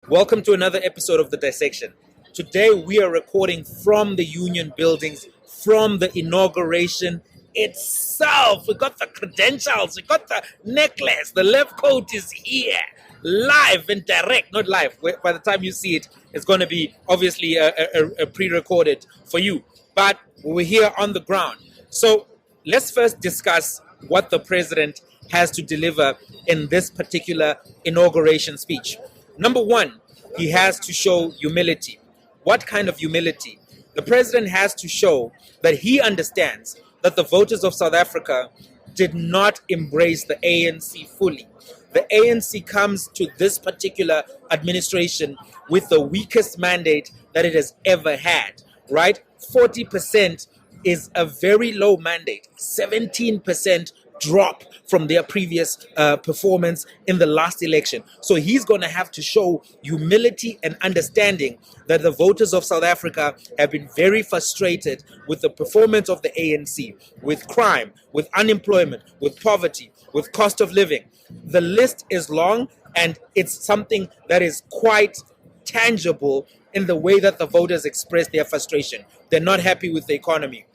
Welcome to another episode of The Dissection. Today we are recording from the Union buildings, from the inauguration itself. We got the credentials, we got the necklace, the left coat is here, live and direct, not live. By the time you see it, it's going to be obviously a pre-recorded for you. But we're here on the ground. So let's first discuss what the president has to deliver in this particular inauguration speech. Number one, he has to show humility. What kind of humility? The president has to show that he understands that the voters of South Africa did not embrace the ANC fully. The ANC comes to this particular administration with the weakest mandate that it has ever had, right? 40% is a very low mandate. 17% drop from their previous performance in the last election. So he's going to have to show humility and understanding that the voters of South Africa have been very frustrated with the performance of the ANC, with crime, with unemployment, with poverty, with cost of living. The list is long, and it's something that is quite tangible in the way that the voters express their frustration. They're not happy with the economy.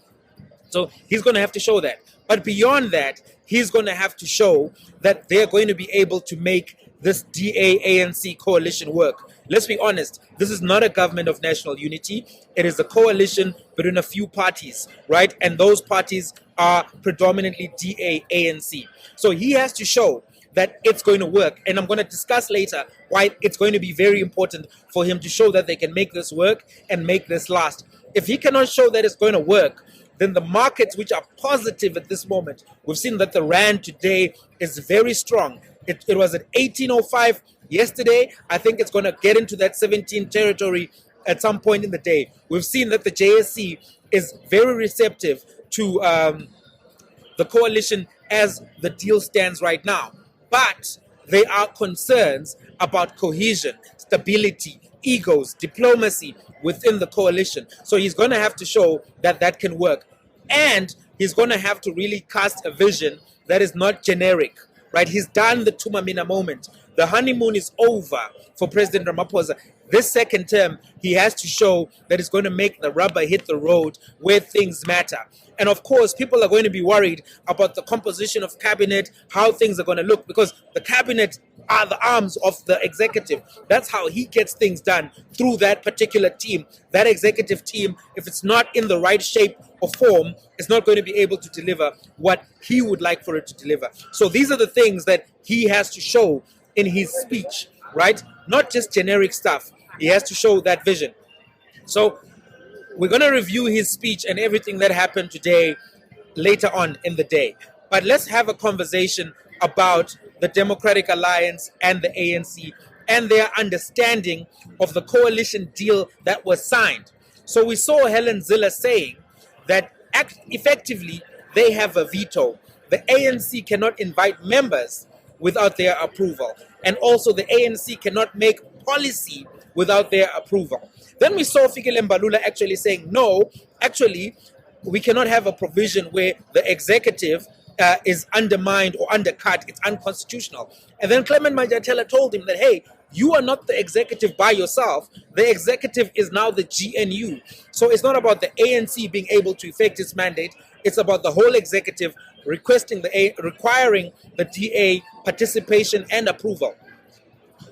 So he's going to have to show that. But beyond that, he's going to have to show that they're going to be able to make this DA-ANC coalition work. Let's be honest, this is not a government of national unity. It is a coalition between a few parties, right? And those parties are predominantly DA-ANC. So he has to show that it's going to work. And I'm going to discuss later why it's going to be very important for him to show that they can make this work and make this last. If he cannot show that it's going to work, then the markets, which are positive at this moment, we've seen that the rand today is very strong. It was at 1805 yesterday. I think it's going to get into that 17 territory at some point in the day. We've seen that the JSE is very receptive to the coalition as the deal stands right now. But there are concerns about cohesion, stability, egos, diplomacy within the coalition. So he's going to have to show that that can work. And he's going to have to really cast a vision that is not generic, right? He's done the Tumamina moment. The honeymoon is over for President Ramaphosa. This second term, he has to show that he's going to make the rubber hit the road where things matter. And of course, people are going to be worried about the composition of cabinet, how things are going to look, because the cabinet are the arms of the executive. That's how he gets things done, through that particular team. That executive team, if it's not in the right shape or form, is not going to be able to deliver what he would like for it to deliver. So these are the things that he has to show in his speech, right? Not just generic stuff. He has to show that vision. So we're going to review his speech and everything that happened today later on in the day. But let's have a conversation about the Democratic Alliance and the ANC and their understanding of the coalition deal that was signed. So we saw Helen Zille saying that effectively they have a veto. The ANC cannot invite members without their approval. And also the ANC cannot make policy without their approval. Then we saw Fikile Mbalula actually saying, no, actually, we cannot have a provision where the executive is undermined or undercut. It's unconstitutional. And then Clement Manjatela told him that, hey, you are not the executive by yourself. The executive is now the GNU. So it's not about the ANC being able to effect its mandate. It's about the whole executive requiring the DA participation and approval.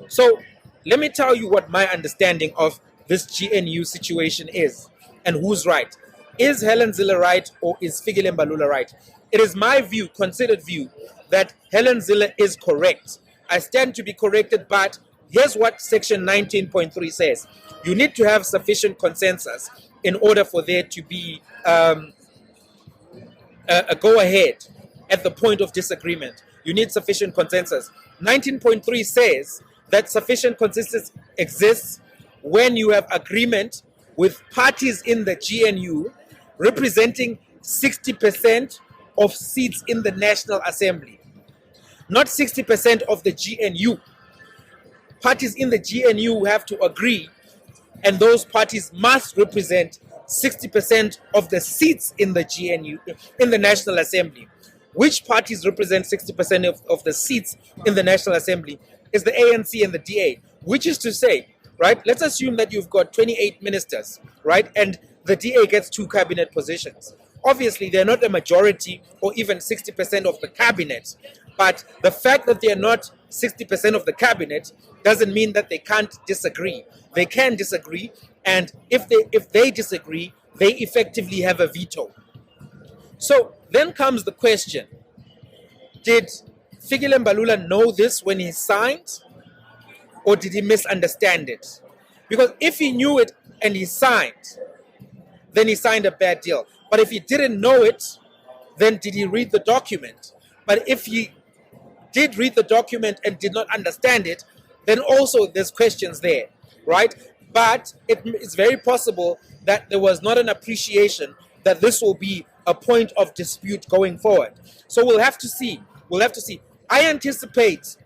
So let me tell you what my understanding of this GNU situation is and who's right. Is Helen Zille right, or is Fikile Mbalula right? It is my view, considered view, that Helen Zille is correct. I stand to be corrected, but here's what section 19.3 says. You need to have sufficient consensus in order for there to be a go-ahead at the point of disagreement. You need sufficient consensus. 19.3 says that sufficient consensus exists when you have agreement with parties in the GNU representing 60% of seats in the National Assembly. Not 60% of the GNU. Parties in the GNU have to agree, and those parties must represent 60% of the seats in the GNU, in the National Assembly. Which parties represent 60% of the seats in the National Assembly? Is the ANC and the DA. which is to say, right, let's assume that you've got 28 ministers, right, and the DA gets 2 cabinet positions. Obviously, they're not a majority or even 60% of the cabinet, but the fact that they're not 60% of the cabinet doesn't mean that they can't disagree. They can disagree, and if they disagree, they effectively have a veto. So then comes the question, did Fikile Mbalula know this when he signed, or did he misunderstand it? Because if he knew it and he signed, then he signed a bad deal. But if he didn't know it, then did he read the document? But if he did read the document and did not understand it, then also there's questions there, right? But it's very possible that there was not an appreciation that this will be a point of dispute going forward. So we'll have to see. I anticipate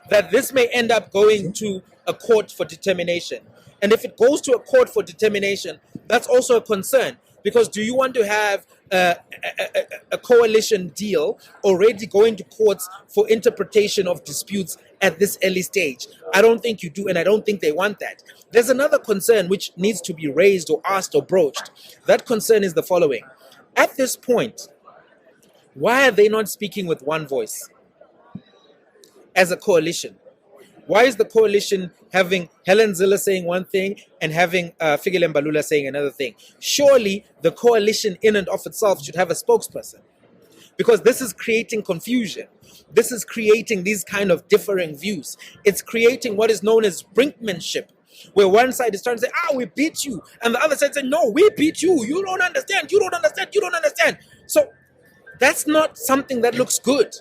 that this may end up going to a court for determination. And if it goes to a court for determination, that's also a concern. Because do you want to have a coalition deal already going to courts for interpretation of disputes at this early stage? I don't think you do, and I don't think they want that. There's another concern which needs to be raised or asked or broached. That concern is the following. At this point, why are they not speaking with one voice as a coalition? Why is the coalition having Helen Zille saying one thing and having Fikile Mbalula saying another thing? Surely the coalition in and of itself should have a spokesperson, because this is creating confusion. This is creating these kind of differing views. It's creating what is known as brinkmanship, where one side is trying to say, we beat you, and the other side says, no, we beat you. You don't understand. You don't understand. You don't understand. So that's not something that looks good.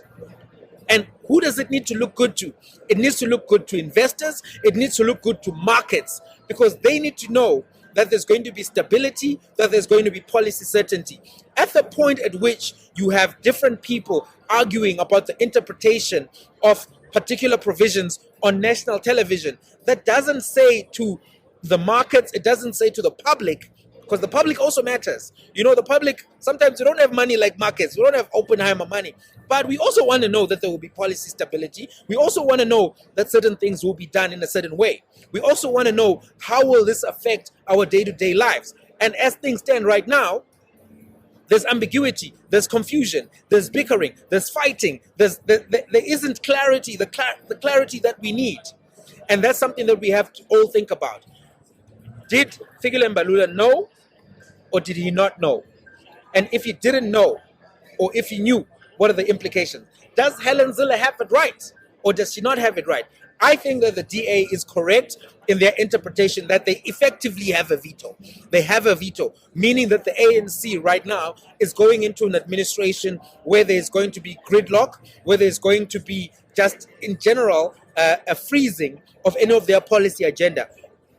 And who does it need to look good to? It needs to look good to investors. It needs to look good to markets, because they need to know that there's going to be stability, that there's going to be policy certainty. At the point at which you have different people arguing about the interpretation of particular provisions on national television, that doesn't say to the markets, it doesn't say to the public, because the public also matters. You know, the public, sometimes we don't have money like markets. We don't have Oppenheimer money. But we also want to know that there will be policy stability. We also want to know that certain things will be done in a certain way. We also want to know how will this affect our day-to-day lives. And as things stand right now, there's ambiguity, there's confusion, there's bickering, there's fighting, there isn't clarity, the clarity that we need. And that's something that we have to all think about. Did Fikile Mbalula know, or did he not know? And if he didn't know, or if he knew, what are the implications? Does Helen Zille have it right, or does she not have it right? I think that the DA is correct in their interpretation that they effectively have a veto. They have a veto, meaning that the ANC right now is going into an administration where there's going to be gridlock, where there's going to be just in general a freezing of any of their policy agenda.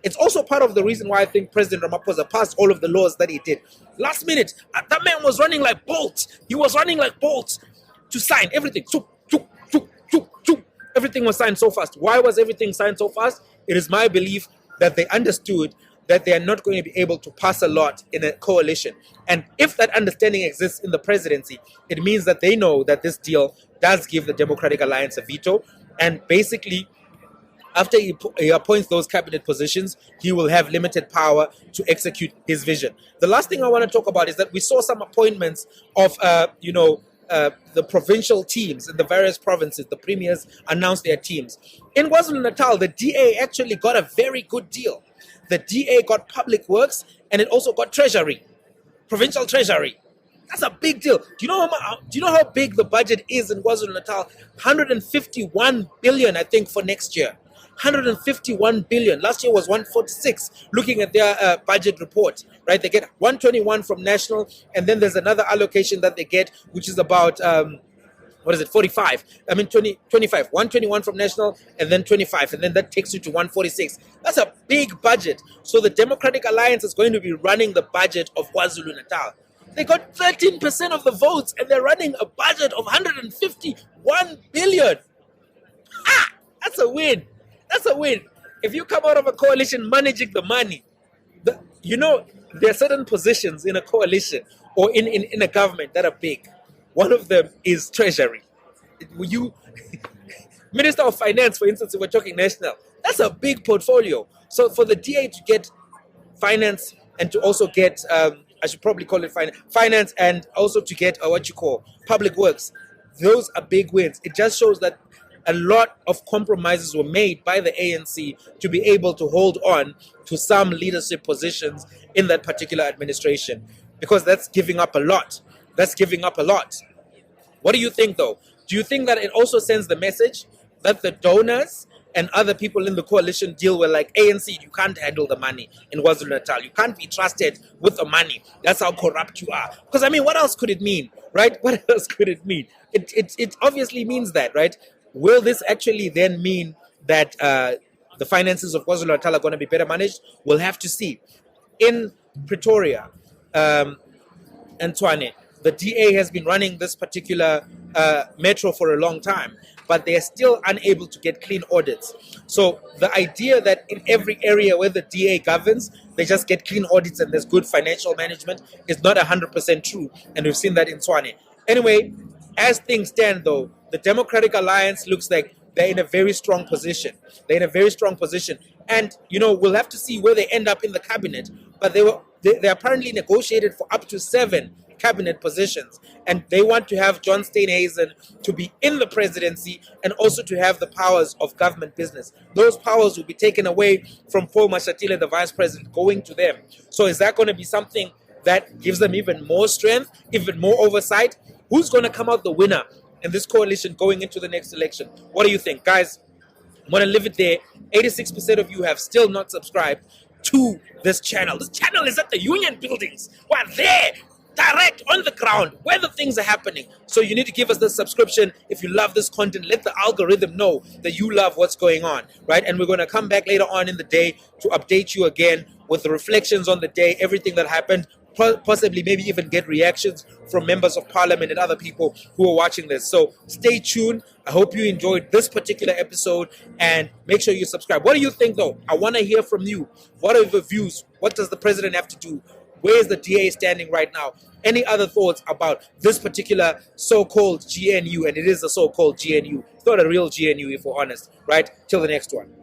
It's also part of the reason why I think President Ramaphosa passed all of the laws that he did. Last minute, that man was running like Bolt. He was running like Bolt to sign everything. Everything was signed so fast. Why was everything signed so fast? It is my belief that they understood that they are not going to be able to pass a lot in a coalition. And if that understanding exists in the presidency, it means that they know that this deal does give the Democratic Alliance a veto. And basically, after he appoints those cabinet positions, he will have limited power to execute his vision. The last thing I want to talk about is that we saw some appointments of, the provincial teams in the various provinces. The premiers announced their teams. In KwaZulu-Natal, the DA actually got a very good deal. The DA got public works, and it also got treasury, provincial treasury. That's a big deal. Do you know how big the budget is in KwaZulu-Natal? 151 billion, I think, for next year. 151 billion. Last year was 146. Looking at their budget report, right? They get 121 from national, and then there's another allocation that they get, which is about 45. 25. 121 from national, and then 25, and then that takes you to 146. That's a big budget. So the Democratic Alliance is going to be running the budget of KwaZulu-Natal. They got 13% of the votes, and they're running a budget of 151 billion. That's a win. That's a win. If you come out of a coalition managing the money, there are certain positions in a coalition or in a government that are big. One of them is treasury. Minister of Finance, for instance, if we're talking national, That's a big portfolio. So for the DA to get finance and to also get, I should probably call it finance and also to get what you call public works, those are big wins. It just shows that a lot of compromises were made by the ANC to be able to hold on to some leadership positions in that particular administration, because that's giving up a lot. That's giving up a lot. What do you think, though? Do you think that it also sends the message that the donors and other people in the coalition deal were like, ANC, you can't handle the money in KwaZulu-Natal. You can't be trusted with the money. That's how corrupt you are. Because, I mean, what else could it mean, right? What else could it mean? It obviously means that, right? Will this actually then mean that the finances of KwaZulu-Natal are going to be better managed? We'll have to see. In Pretoria, Antoine, the DA has been running this particular metro for a long time, but they are still unable to get clean audits. So the idea that in every area where the DA governs, they just get clean audits and there's good financial management is not 100% true. And we've seen that in Tshwane. Anyway, as things stand, though, the Democratic Alliance looks like they're in a very strong position. They're in a very strong position. And, you know, we'll have to see where they end up in the cabinet. But they apparently negotiated for up to 7 cabinet positions, and they want to have John Steenhuisen to be in the presidency and also to have the powers of government business. Those powers will be taken away from Paul Mashatile, the vice president, going to them. So is that going to be something that gives them even more strength, even more oversight? Who's going to come out the winner in this coalition going into the next election? What do you think, guys? I'm going to leave it there. 86% of you have still not subscribed to this channel. This channel is at the Union Buildings. We're there, direct on the ground where the things are happening. So you need to give us the subscription. If you love this content, let the algorithm know that you love what's going on, right? And we're going to come back later on in the day to update you again with the reflections on the day, everything that happened, possibly maybe even get reactions from members of parliament and other people who are watching this. So stay tuned. I hope you enjoyed this particular episode and make sure you subscribe. What do you think, though? I want to hear from you. What are your views? What does the president have to do? Where is the DA standing right now? Any other thoughts about this particular so-called GNU? And it is a so-called GNU. It's not a real GNU, if we're honest, right? Till the next one.